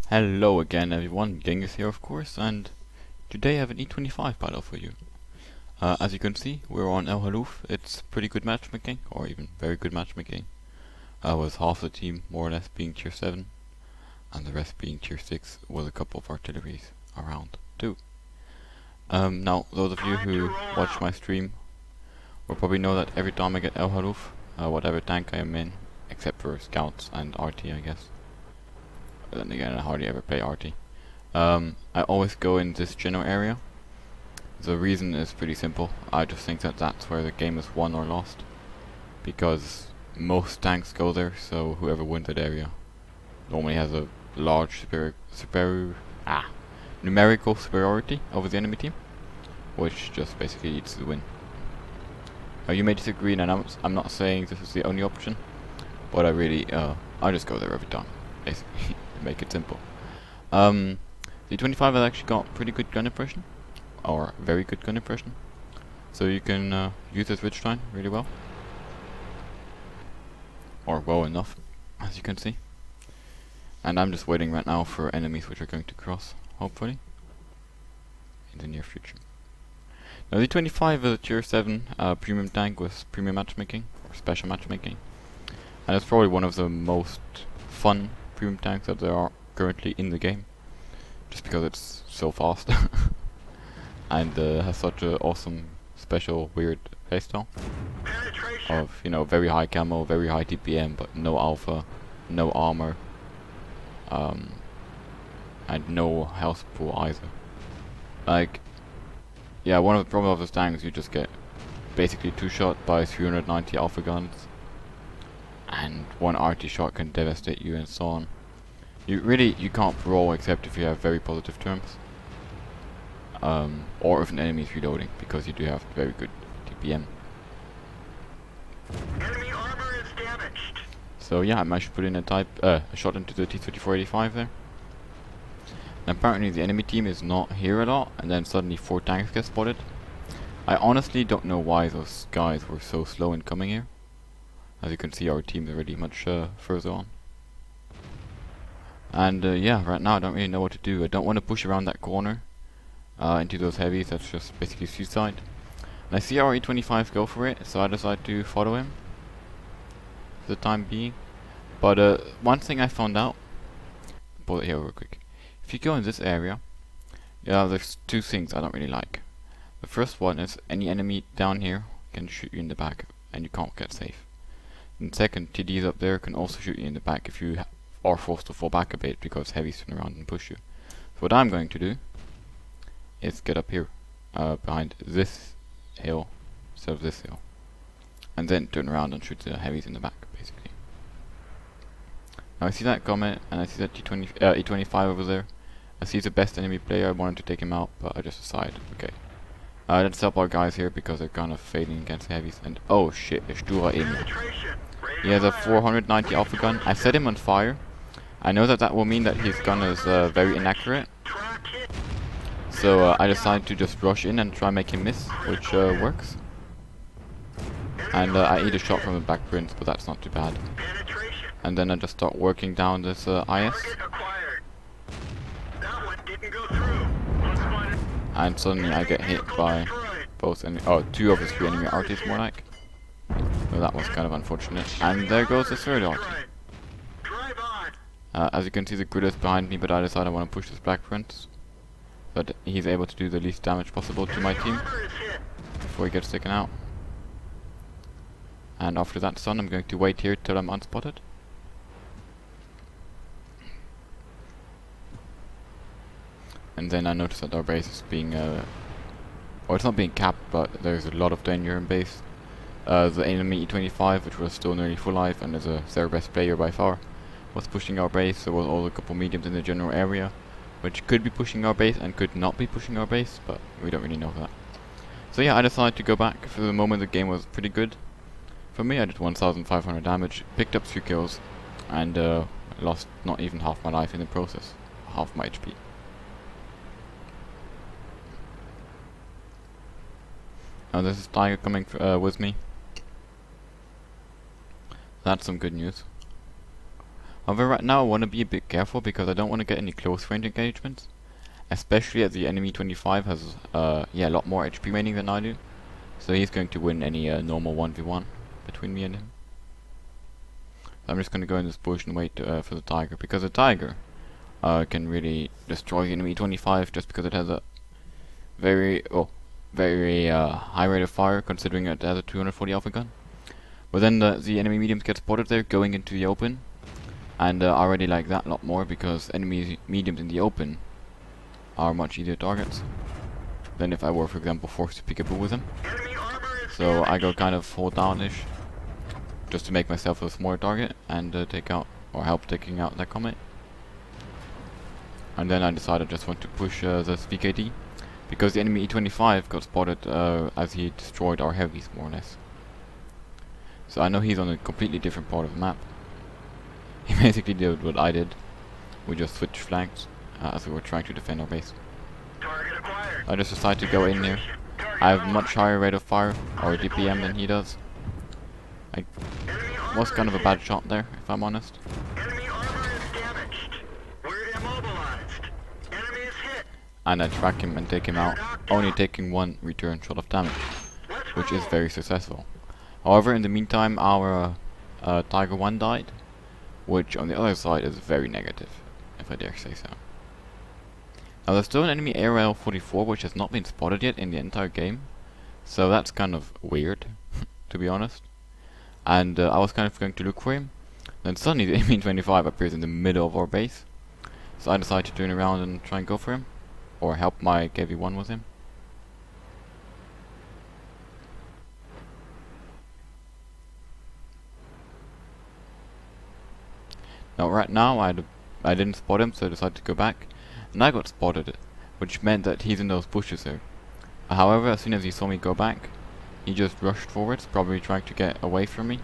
Hello again everyone, Genghis here of course, and today I have an E25 battle for you. As you can see, we're on El Haluf. It's pretty good matchmaking, or even very good matchmaking, with half the team more or less being tier 7, and the rest being tier 6, with a couple of artilleries around too. Now, those of you who watch my stream will probably know that every time I get El Haluf, whatever tank I am in, except for scouts and RT I guess. Then again, I hardly ever play RT. I always go in this general area. The reason is pretty simple. I just think that that's where the game is won or lost, because most tanks go there, so whoever wins that area normally has a large numerical superiority over the enemy team, which just basically leads to the win. You may disagree, and I'm not saying this is the only option, but I just go there every time, basically. Make it simple. The E25 has actually got pretty good gun impression, or very good gun impression, so you can use this Ridgeline really well, or well enough, as you can see. And I'm just waiting right now for enemies which are going to cross, hopefully, in the near future. Now the E25 is a tier 7 premium tank with premium matchmaking, or special matchmaking, and it's probably one of the most fun premium tanks that there are currently in the game, just because it's so fast and has such an awesome, special, weird playstyle of, you know, very high camo, very high TPM, but no alpha, no armor, and no health pool either. Like, yeah, one of the problems of this tank is you just get basically 2-shot by 390 alpha guns, and one RT shot can devastate you and so on. You can't roll except if you have very positive terms, or if an enemy is reloading, because you do have very good TPM. Enemy armor is damaged. So yeah, I managed to put in a shot into the T-34-85 there. And apparently the enemy team is not here a lot, and then suddenly 4 tanks get spotted. I honestly don't know why those guys were so slow in coming here. As you can see, our team's already much further on. And yeah, right now I don't really know what to do. I don't want to push around that corner into those heavies. That's just basically suicide. And I see our E25 go for it, so I decide to follow him for the time being. But one thing I found out, pull it here real quick. If you go in this area, yeah, there's 2 things I don't really like. The first one is any enemy down here can shoot you in the back, and you can't get safe. And second, TDs up there can also shoot you in the back if you are forced to fall back a bit, because heavies turn around and push you. So what I'm going to do is get up here, behind this hill instead of this hill, and then turn around and shoot the heavies in the back, basically. Now I see that comment, and I see that E25 over there. I see the best enemy player. I wanted to take him out, but I just decided, okay, let's help our guys here, because they're kind of fading against heavies. And oh shit, there's Stura in. He has a 490 alpha gun. I set him on fire. I know that will mean that his gun is very inaccurate, so I decided to just rush in and try and make him miss, which works. And I eat a shot from the back prints, but that's not too bad. And then I just start working down this IS. And suddenly I get hit by both 2 of the 3 enemy artists, more like. So that was kind of unfortunate. And there goes the third arty. As you can see, the grid is behind me, but I decided I want to push this black prince, so that he's able to do the least damage possible to my team before he gets taken out. And after that stun, I'm going to wait here till I'm unspotted. And then I notice that our base is being, well, it's not being capped, but there's a lot of danger in base. The enemy E25, which was still nearly full life and is their best player by far, was pushing our base. There was also a couple mediums in the general area, which could be pushing our base and could not be pushing our base, but we don't really know that. So yeah, I decided to go back. For the moment the game was pretty good. For me, I did 1500 damage, picked up 3 kills, and lost not even half my life in the process, half my HP. Now this is Tiger coming with me. That's some good news. However, right now I want to be a bit careful because I don't want to get any close range engagements. Especially as the enemy 25 has yeah, a lot more HP remaining than I do. So he's going to win any normal 1v1 between me and him. So I'm just going to go in this bush and wait for the tiger. Because the tiger can really destroy the enemy 25 just because it has a very high rate of fire, considering it has a 240 alpha gun. But then the enemy mediums get spotted there going into the open. And I already like that a lot more because enemy mediums in the open are much easier targets than if I were, for example, forced to peekaboo with them. So I go kind of full down-ish just to make myself a smaller target and take out, or help taking out that comet. And then I decided I just want to push this VKD because the enemy E25 got spotted as he destroyed our heavies more or less. So I know he's on a completely different part of the map. He basically did what I did. We just switched flanks as we were trying to defend our base. I just decided to go in here. I have much higher rate of fire or DPM than he does. I was kind of a bad shot there, if I'm honest. And I track him and take him out, only taking one return shot of damage, which is very successful. However, in the meantime, our Tiger 1 died, which on the other side is very negative, if I dare say so. Now there's still an enemy ARL 44 which has not been spotted yet in the entire game, so that's kind of weird, to be honest. And I was kind of going to look for him, then suddenly the enemy 25 appears in the middle of our base, so I decided to turn around and try and go for him, or help my KV1 with him. Now right now I didn't spot him, so I decided to go back, and I got spotted, which meant that he's in those bushes there. However, as soon as he saw me go back, he just rushed forwards, probably trying to get away from me,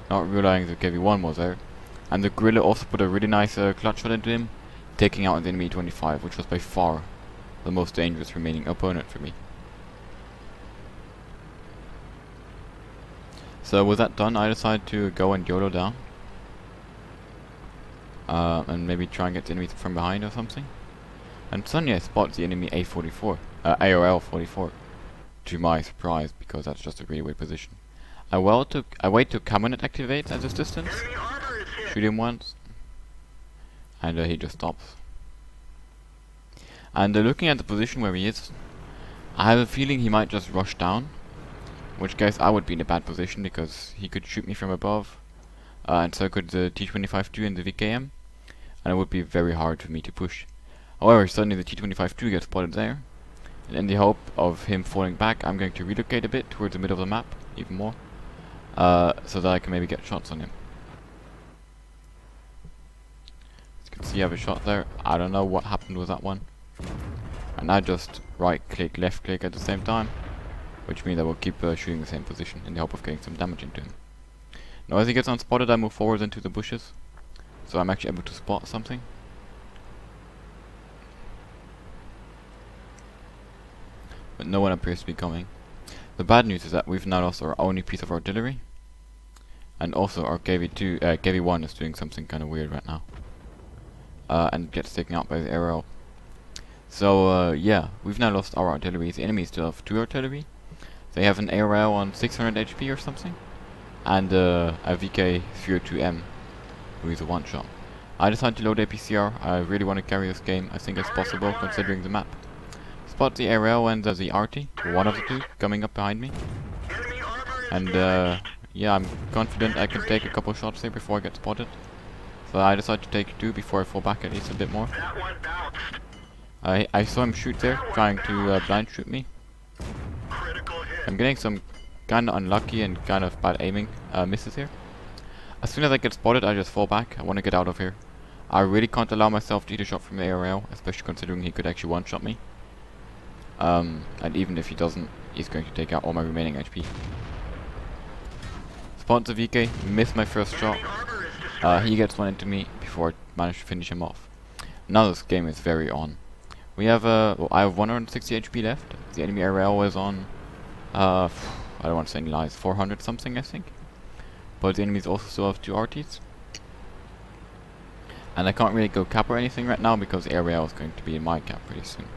not realizing the KV1 was there. And the gorilla also put a really nice clutch shot into him, taking out the enemy 25, which was by far the most dangerous remaining opponent for me. So with that done, I decided to go and YOLO down. And maybe try and get the enemy from behind or something. And suddenly I spot the enemy A44, AOL 44, to my surprise, because that's just a really weird position. I wait till Cabinet activates at this distance, shoot him once, and he just stops. And looking at the position where he is, I have a feeling he might just rush down, in which case I would be in a bad position because he could shoot me from above, and so could the T25-2 and the VKM, and it would be very hard for me to push. However, suddenly the T25-2 gets spotted there, and in the hope of him falling back, I'm going to relocate a bit towards the middle of the map, even more, so that I can maybe get shots on him. As you can see, I have a shot there. I don't know what happened with that one. And I just right click, left click at the same time, which means I will keep shooting the same position in the hope of getting some damage into him. Now as he gets unspotted, I move forward into the bushes, so I'm actually able to spot something. But no one appears to be coming. The bad news is that we've now lost our only piece of artillery, and also our KV1 is doing something kind of weird right now, and gets taken out by the arrow. So yeah, we've now lost our artillery. The enemy still have 2 artillery. They have an ARL on 600 HP or something, and a VK302M, who is a one-shot. I decided to load APCR. I really want to carry this game. I think it's possible considering the map. Spot the ARL and the RT, one of the two, coming up behind me. And yeah, I'm confident I can take a couple shots here before I get spotted. So I decided to take 2 before I fall back at least a bit more. I saw him shoot there, trying to blind shoot me. I'm getting some kind of unlucky and kind of bad aiming misses here. As soon as I get spotted, I just fall back. I want to get out of here. I really can't allow myself to eat a shot from the ARL, especially considering he could actually one-shot me. And even if he doesn't, he's going to take out all my remaining HP. Spot the VK, miss my first shot. He gets one into me before I manage to finish him off. Now this game is very on. We have well, I have 160 HP left. The enemy ARL is on I don't want to say any lies, 400 something I think. But the enemies also still have 2 RTs. And I can't really go cap or anything right now because the area is going to be in my cap pretty soon.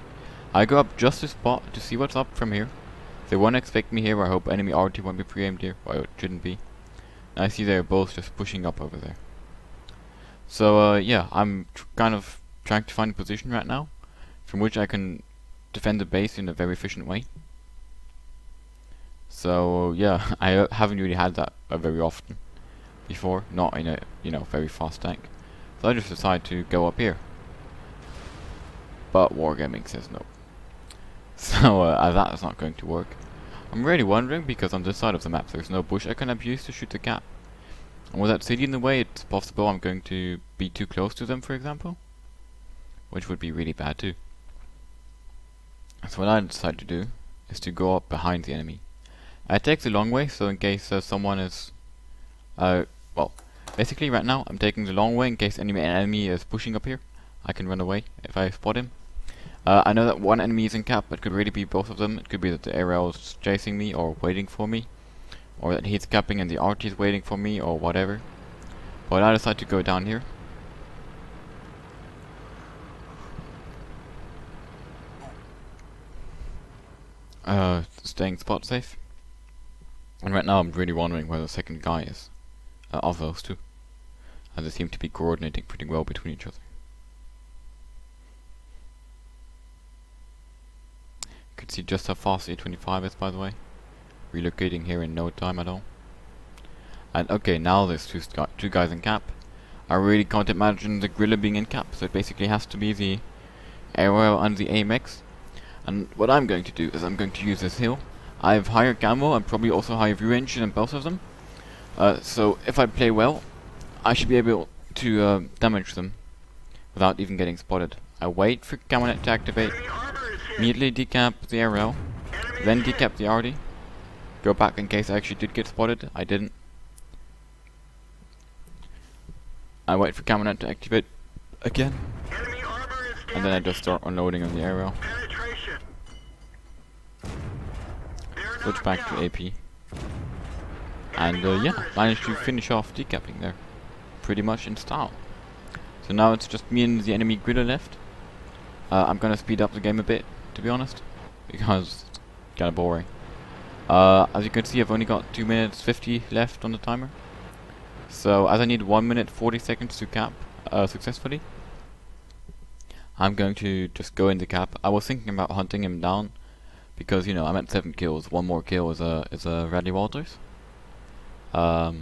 I go up just a spot to see what's up from here. They won't expect me here. I hope enemy RT won't be pre-aimed here. Well, it shouldn't be. And I see they're both just pushing up over there. So yeah, I'm kind of trying to find a position right now from which I can defend the base in a very efficient way. So yeah, I haven't really had that very often before, not in a very fast tank. So I just decided to go up here. But Wargaming says no. So that's not going to work. I'm really wondering because on this side of the map there's no bush I can abuse to shoot the cap. And with that city in the way, it's possible I'm going to be too close to them, for example. Which would be really bad too. So what I decided to do is to go up behind the enemy. I take the long way, so in case someone is... well, basically right now I'm taking the long way in case any enemy is pushing up here. I can run away if I spot him. I know that one enemy is in cap, but it could really be both of them. It could be that the aerial is chasing me or waiting for me. Or that he's capping and the RT is waiting for me, or whatever. But I decide to go down here. Staying spot safe. And right now I'm really wondering where the second guy is. Of those two. And they seem to be coordinating pretty well between each other. You can see just how fast the E25 is, by the way. Relocating here in no time at all. And okay, now there's two guys in cap. I really can't imagine the Grilla being in cap, so it basically has to be the Aero and the AMX. And what I'm going to do is I'm going to use this hill. I have higher camo and probably also higher view range than both of them. So if I play well, I should be able to damage them without even getting spotted. I wait for Camonet to activate, immediately decap the Aero, then decap the RD. Go back in case I actually did get spotted. I didn't. I wait for Camonet to activate again. And then I just start unloading on the aerial. Switch back to AP. And yeah, managed to finish off decapping there. Pretty much in style. So now it's just me and the enemy Grilla left. I'm gonna speed up the game a bit, to be honest. Because it's kinda boring. As you can see, I've only got 2 minutes 50 left on the timer. So as I need 1 minute 40 seconds to cap successfully, I'm going to just go into cap. I was thinking about hunting him down because I'm at 7 kills. One more kill is a Radley Walters. But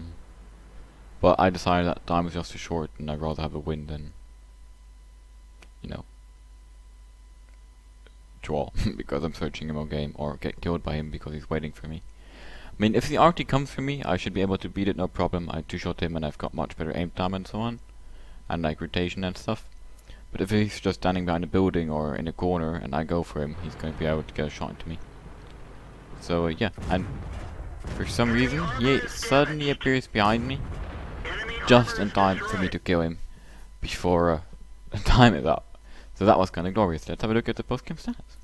I decided that time was just too short, and I'd rather have a win than draw because I'm searching him all game, or get killed by him because he's waiting for me. I mean, if the RT comes for me, I should be able to beat it, no problem. I two-shot him and I've got much better aim time and so on, and like rotation and stuff. But if he's just standing behind a building or in a corner and I go for him, he's going to be able to get a shot into me. So yeah, and for some reason he suddenly appears behind me just in time for me to kill him before the time is up. So that was kind of glorious. Let's have a look at the post-game stats.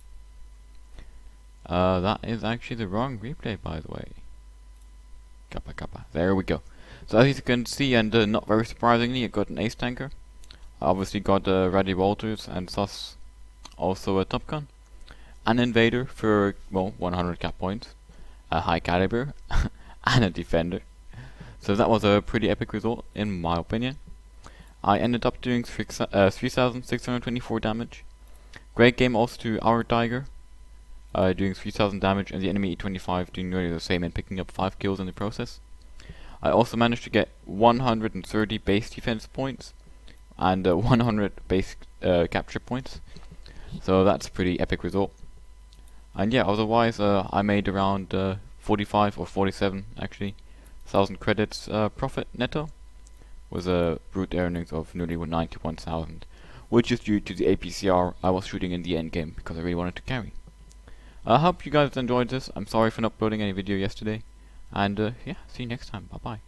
That is actually the wrong replay, by the way. Kappa kappa. There we go. So as you can see, and not very surprisingly, I got an ace tanker. I obviously got Radley Walters and thus also a Top Gun. An invader for, well, 100 cap points. A high caliber. And a defender. So that was a pretty epic result, in my opinion. I ended up doing 3,624 damage. Great game also to our Tiger. Doing 3,000 damage, and the enemy E25 doing nearly the same and picking up 5 kills in the process. I also managed to get 130 base defense points and 100 base capture points. So that's a pretty epic result. And yeah, otherwise I made around 45 or 47 actually 1,000 credits profit netto, with a brute earnings of nearly 91,000, which is due to the APCR I was shooting in the end game because I really wanted to carry. I hope you guys enjoyed this. I'm sorry for not uploading any video yesterday, and yeah, see you next time. Bye bye.